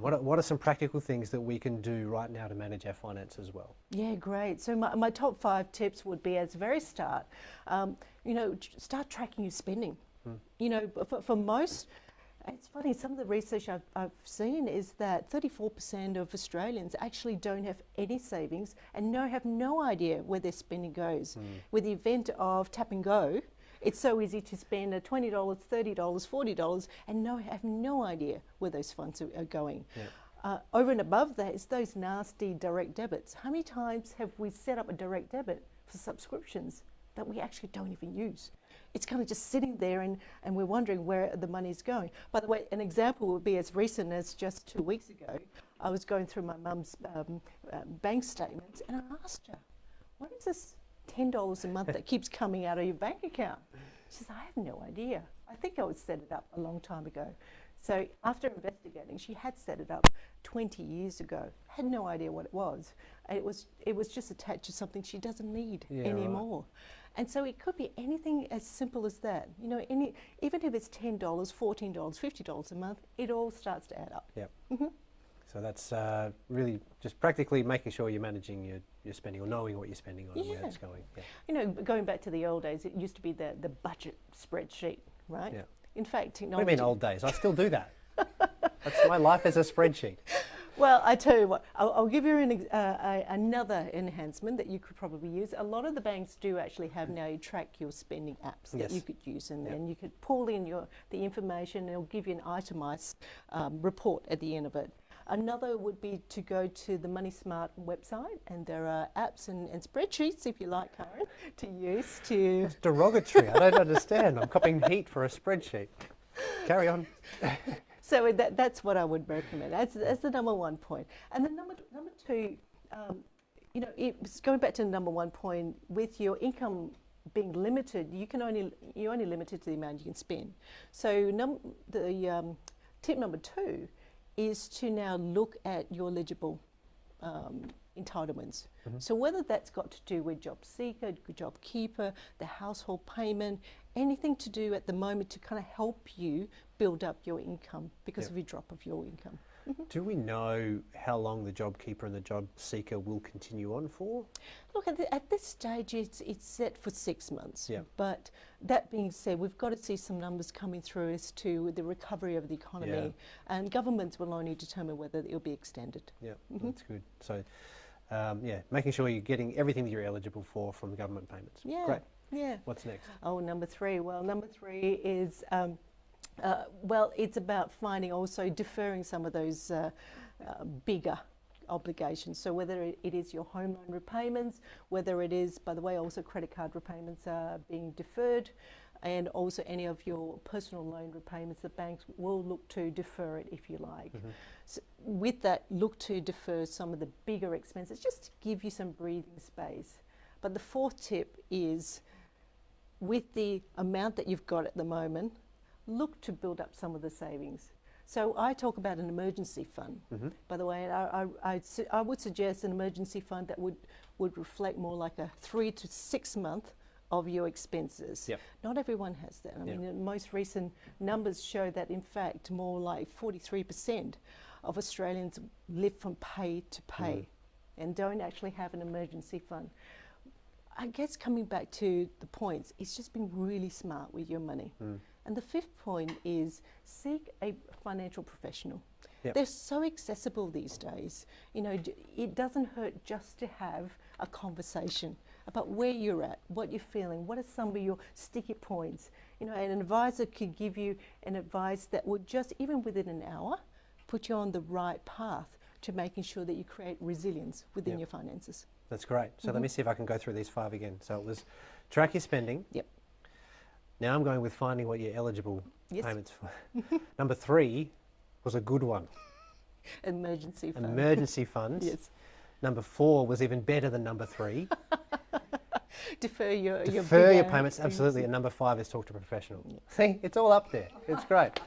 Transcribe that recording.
And what are some practical things that we can do right now to manage our finances well? Yeah, great. So my top 5 tips would be, at the very start, start tracking your spending. For most, it's funny, some of the research I've seen is that 34% of Australians actually don't have any savings and have no idea where their spending goes. With the event of tap and go, it's so easy to spend $20, $30, $40 and have no idea where those funds are going. Yeah. Over and above that is those nasty direct debits. How many times have we set up a direct debit for subscriptions that we actually don't even use? It's kind of just sitting there and we're wondering where the money's going. By the way, an example would be as recent as just 2 weeks ago. I was going through my mum's bank statements and I asked her, what is this $10 a month that keeps coming out of your bank account? She says, I have no idea. I think I would set it up a long time ago. So after investigating, she had set it up 20 years ago, had no idea what it was. And it was just attached to something she doesn't need anymore. Right. And so it could be anything as simple as that. Even if it's $10, $14, $50 a month, it all starts to add up. Yep. So that's really just practically making sure you're managing your spending, or knowing what you're spending on and where it's going. Yeah. Going back to the old days, it used to be the budget spreadsheet, right? Yeah. In fact, technology... What do you mean old days? I still do that. That's my life as a spreadsheet. Well, I tell you what, I'll give you another enhancement that you could probably use. A lot of the banks do actually have now track your spending apps that you could use, and you could pull in the information, and it'll give you an itemised report at the end of it. Another would be to go to the Money Smart website, and there are apps and spreadsheets, if you like, Karen, to use to... It's derogatory. I don't understand. I'm copying heat for a spreadsheet. Carry on. So that's what I would recommend. That's the number 1 point. And then number 2, it's going back to the number 1 point, with your income being limited, you're only limited to the amount you can spend. So tip number 2 is to now look at your eligible entitlements. So whether that's got to do with job seeker, job keeper, the household payment, anything to do at the moment to kind of help you build up your income because of your drop of your income. Do we know how long the job keeper and the job seeker will continue on for? Look, at this stage, it's set for 6 months. Yeah. But that being said, we've got to see some numbers coming through as to the recovery of the economy, and governments will only determine whether it'll be extended. Yeah, that's good. So, making sure you're getting everything that you're eligible for from government payments. Yeah. Great. Yeah. What's next? Oh, number 3. Well, number 3 is... it's about also deferring some of those bigger obligations. So whether it is your home loan repayments, whether it is, by the way, also credit card repayments are being deferred, and also any of your personal loan repayments, the banks will look to defer it if you like. So with that, look to defer some of the bigger expenses, just to give you some breathing space. But the 4th tip is, with the amount that you've got at the moment, look to build up some of the savings. So I talk about an emergency fund, by the way. I would suggest an emergency fund that would reflect more like a 3 to 6 month of your expenses. Yep. Not everyone has that. I mean, the most recent numbers show that, in fact, more like 43% of Australians live from pay to pay and don't actually have an emergency fund. I guess coming back to the points, it's just being really smart with your money. And the 5th point is, seek a financial professional. Yep. They're so accessible these days. It doesn't hurt just to have a conversation about where you're at, what you're feeling, what are some of your sticky points. An advisor could give you an advice that would just, even within an hour, put you on the right path to making sure that you create resilience within your finances. That's great. So let me see if I can go through these 5 again. So it was track your spending. Yep. Now I'm going with finding what you're eligible payments for. Number 3 was a good one. Emergency fund. Emergency funds. Yes. Number 4 was even better than number 3. Defer your payments, absolutely. And number 5 is talk to a professional. See, it's all up there. It's great.